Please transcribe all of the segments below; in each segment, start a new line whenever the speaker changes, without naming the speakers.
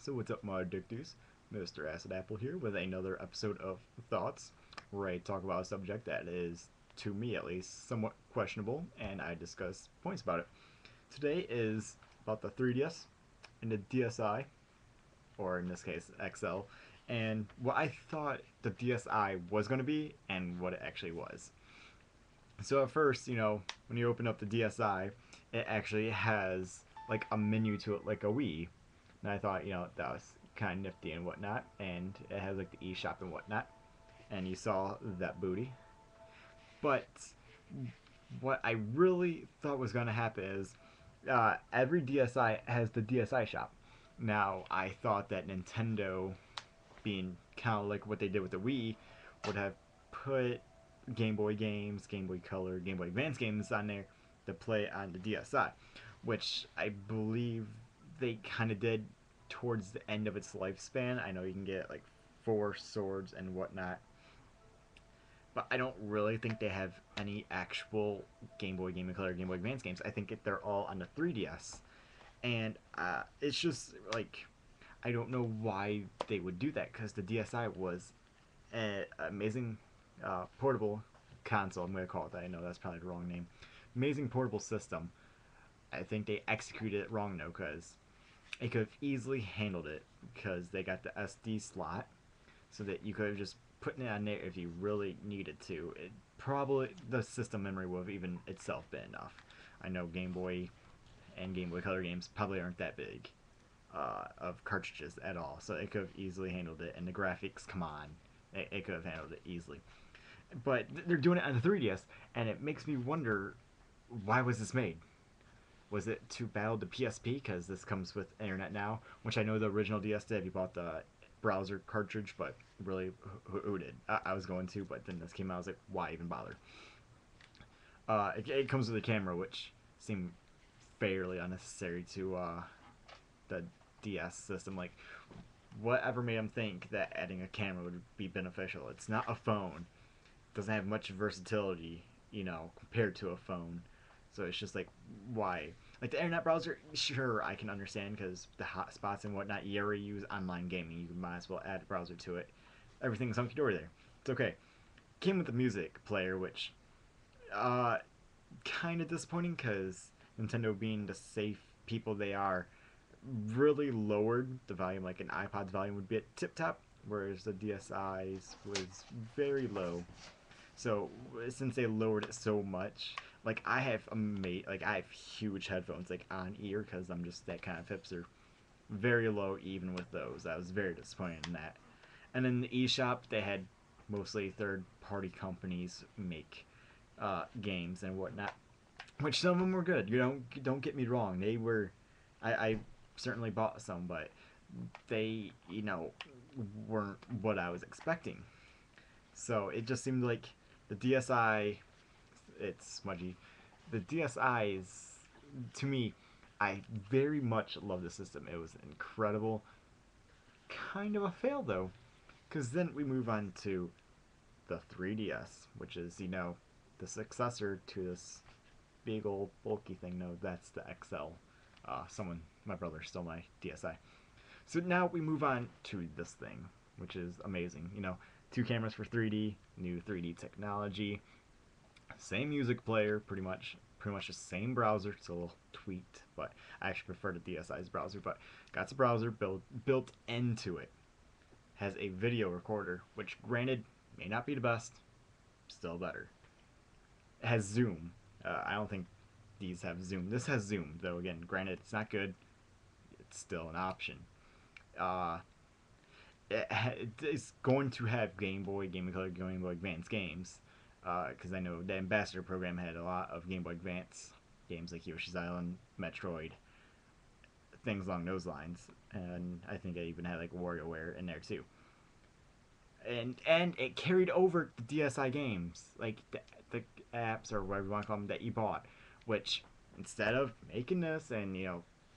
So what's up, my addictors? MrAcidApple here with another episode of Thoughts, where I talk about a subject that is, to me at least, somewhat questionable, and I discuss points about it. Today is about the 3DS and the DSi, or in this case, XL, and what I thought the DSi was going to be and what it actually was. So at first, when you open up the DSi, it actually has like a menu to it like a Wii. And I thought, that was kind of nifty and whatnot. And it has like the eShop and whatnot. And you saw that booty. But what I really thought was going to happen is every DSi has the DSi shop. Now, I thought that Nintendo, being kind of like what they did with the Wii, would have put Game Boy games, Game Boy Color, Game Boy Advance games on there to play on the DSi, which I believe they kind of did towards the end of its lifespan. I know you can get like four swords and whatnot, but I don't really think they have any actual Game Boy, Game Boy Color, Game Boy Advance games. I think they're all on the 3DS, and it's just like I don't know why they would do that because the DSi was an amazing portable console. I'm going to call it that. I know that's probably the wrong name. Amazing portable system. I think they executed it wrong though because it could have easily handled it because they got the SD slot so that you could have just put it on there if you really needed to. It probably the system memory would have even itself been enough. I know Game Boy and Game Boy Color games probably aren't that big of cartridges at all, so it could have easily handled it. And the graphics, come on, it could have handled it easily. But they're doing it on the 3DS, and it makes me wonder, why was this made? Was it to battle the PSP? Because this comes with internet now, which I know the original DS did. You bought the browser cartridge, but really, who did? I was going to, but then this came out. I was like, why even bother? It comes with a camera, which seemed fairly unnecessary to the DS system. Like, whatever made them think that adding a camera would be beneficial? It's not a phone. It doesn't have much versatility, compared to a phone. So it's just like, why? Like the internet browser, sure, I can understand because the hotspots and whatnot, you already use online gaming. You might as well add a browser to it. Everything's hunky dory there. It's okay. Came with the music player, which, uh, kind of disappointing because Nintendo, being the safe people they are, really lowered the volume. Like an iPod's volume would be at tip top, whereas the DSi's was very low. So since they lowered it so much, like I have huge headphones like on ear because I'm just that kind of hipster. Very low even with those. I was very disappointed in that. And in the eShop, they had mostly third-party companies make games and whatnot, which some of them were good. Don't get me wrong. They were, I certainly bought some, but they weren't what I was expecting. So it just seemed like the DSi, it's smudgy. The DSi is, to me, I very much love the system. It was incredible. Kind of a fail though, because then we move on to the 3DS, which is the successor to this big old bulky thing. No, that's the XL. My brother stole my DSi. So now we move on to this thing, which is amazing. Two cameras for 3D, new 3D technology, same music player, pretty much the same browser. It's a little tweaked, but I actually prefer the DSi's browser. But got the browser built into it. Has a video recorder, which granted may not be the best, still better. It has zoom. I don't think these have zoom. This has zoom, though. Again, granted, it's not good. It's still an option. Uh, it's going to have Game Boy, Game Boy Color, Game Boy Advance games. Because I know the Ambassador program had a lot of Game Boy Advance games like Yoshi's Island, Metroid, things along those lines. And I think I even had like WarioWare in there too. And it carried over the DSi games, like the apps or whatever you want to call them that you bought. Which instead of making this and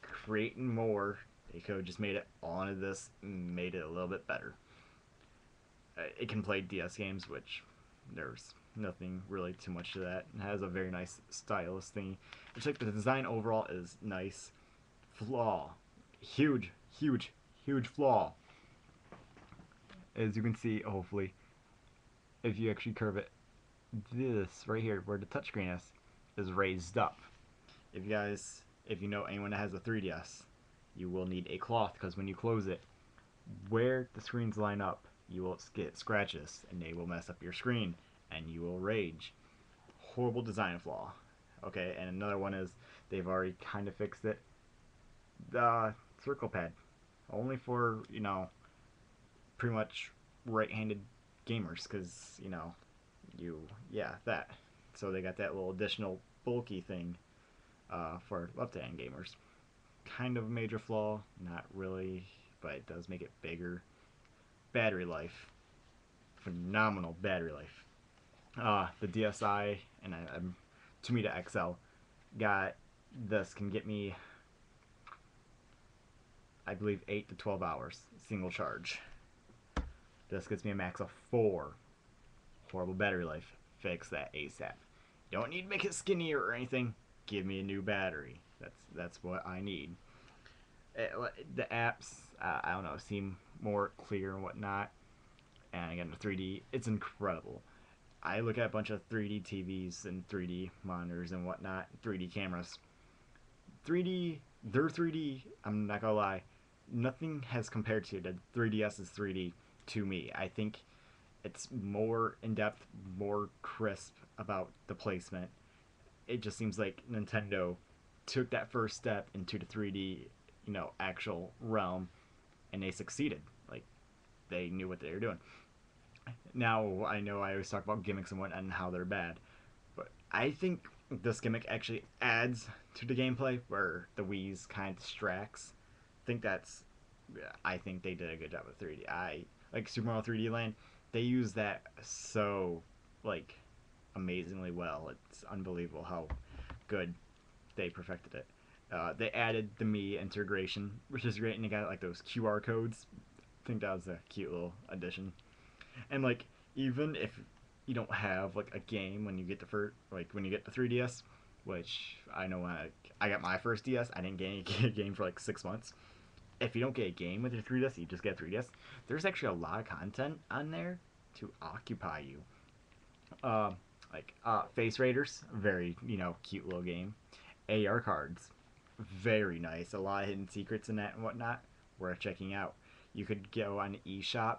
creating more, they could have just made it all into this, and made it a little bit better. It can play DS games, which there's nothing really too much to that. It has a very nice stylus thingy. It's like the design overall is nice. Flaw, huge, huge, huge flaw. As you can see, hopefully, if you actually curve it, this right here, where the touchscreen is raised up. If you know anyone that has a 3DS, you will need a cloth because when you close it, where the screens line up, you will get scratches and they will mess up your screen and you will rage. Horrible design flaw. Okay, and another one is they've already kind of fixed it. The circle pad, only for pretty much right-handed gamers, because yeah, that. So they got that little additional bulky thing for left-hand gamers. Kind of a major flaw, not really, but it does make it bigger. Battery life, phenomenal battery life. The DSi and to me the XL got this can get me, I believe, 8 to 12 hours single charge. This gets me a max of 4. Horrible battery life. Fix that ASAP. Don't need to make it skinnier or anything. Give me a new battery. That's what I need. The apps, I don't know, seem more clear and whatnot. And again, the 3D, it's incredible. I look at a bunch of 3D TVs and 3D monitors and whatnot, 3D cameras. 3D, their 3D, I'm not gonna lie, nothing has compared to the 3DS's 3D to me. I think it's more in depth, more crisp about the placement. It just seems like Nintendo took that first step into the 3D, actual realm, and they succeeded. Like, they knew what they were doing. Now, I know I always talk about gimmicks and whatnot and how they're bad, but I think this gimmick actually adds to the gameplay where the Wii's kind of distracts. I think they did a good job with 3D. I like Super Mario 3D Land. They use that so like amazingly well. It's unbelievable how good they perfected it. They added the Mii integration, which is great, and you got like those QR codes. I think that was a cute little addition. And like even if you don't have like a game when you get when you get the 3DS, which I know when I got my first DS, I didn't get a game for like 6 months. If you don't get a game with your 3DS, you just get a 3DS. There's actually a lot of content on there to occupy you. Face Raiders, very cute little game. AR cards, very nice. A lot of hidden secrets in that and whatnot. Worth checking out. You could go on eShop.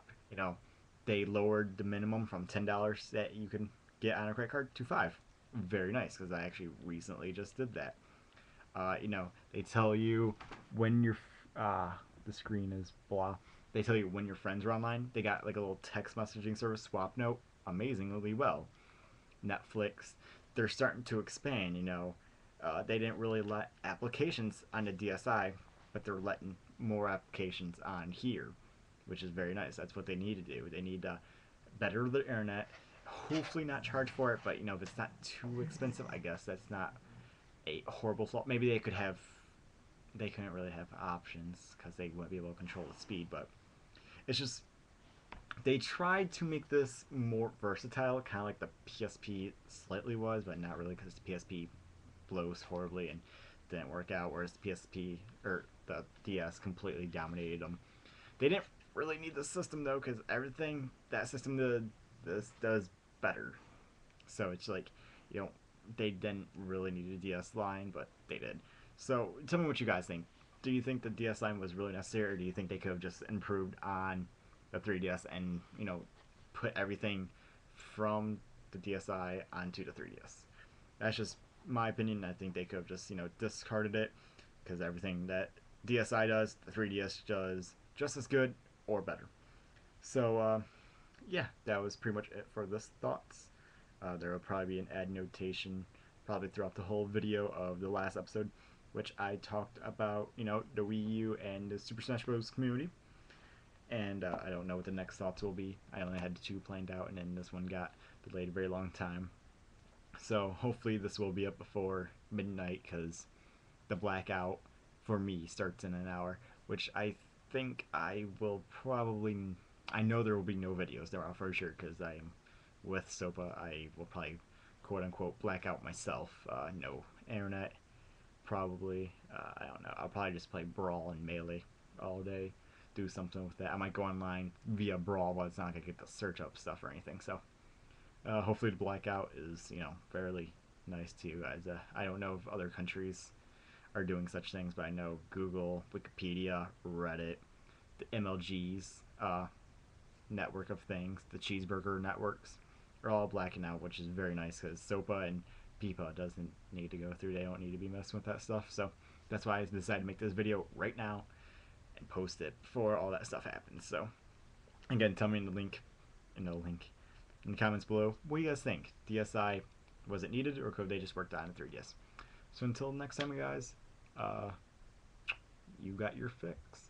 They lowered the minimum from $10 that you can get on a credit card to $5. Very nice, because I actually recently just did that. They tell you when the screen is blah. They tell you when your friends are online. They got like a little text messaging service, SwapNote, amazingly well. Netflix, they're starting to expand. They didn't really let applications on the DSi, but they're letting more applications on here, which is very nice. That's what they need to do. They need to better the internet. Hopefully not charge for it, but if it's not too expensive, I guess that's not a horrible flaw. Maybe they couldn't really have options because they wouldn't be able to control the speed, but it's just they tried to make this more versatile, kind of like the PSP slightly was, but not really, because the PSP blows horribly and didn't work out, whereas the PSP or the DS completely dominated them. They didn't really need the system though, because everything that system did, this does better. So it's like, they didn't really need a DS line, but they did. So tell me what you guys think. Do you think the DS line was really necessary, or do you think they could have just improved on the 3DS and put everything from the DSi onto the 3DS? That's just my opinion. I think they could have just discarded it, because everything that DSi does, the 3DS does just as good or better. So yeah, that was pretty much it for this thoughts. There will probably be an ad notation probably throughout the whole video of the last episode, which I talked about, the Wii U and the Super Smash Bros. Community. And I don't know what the next thoughts will be. I only had 2 planned out, and then this one got delayed a very long time. So hopefully this will be up before midnight, because the blackout for me starts in an hour, which I think I will probably... I know there will be no videos there for sure, because I am with SOPA. I will probably quote-unquote black out myself. No internet, probably. I don't know. I'll probably just play Brawl and Melee all day. do something with that. I might go online via Brawl, but it's not gonna get to search up stuff or anything. So hopefully the blackout is fairly nice to you guys. I don't know if other countries are doing such things, but I know Google, Wikipedia, Reddit, the MLGs network of things, the cheeseburger networks, are all blacking out, which is very nice because SOPA and PIPA doesn't need to go through. They don't need to be messing with that stuff. So that's why I decided to make this video right now and post it before all that stuff happens. So again, tell me in the comments below, what do you guys think? DSi, was it needed, or could they just worked on a 3DS? So until next time, guys, you got your fix.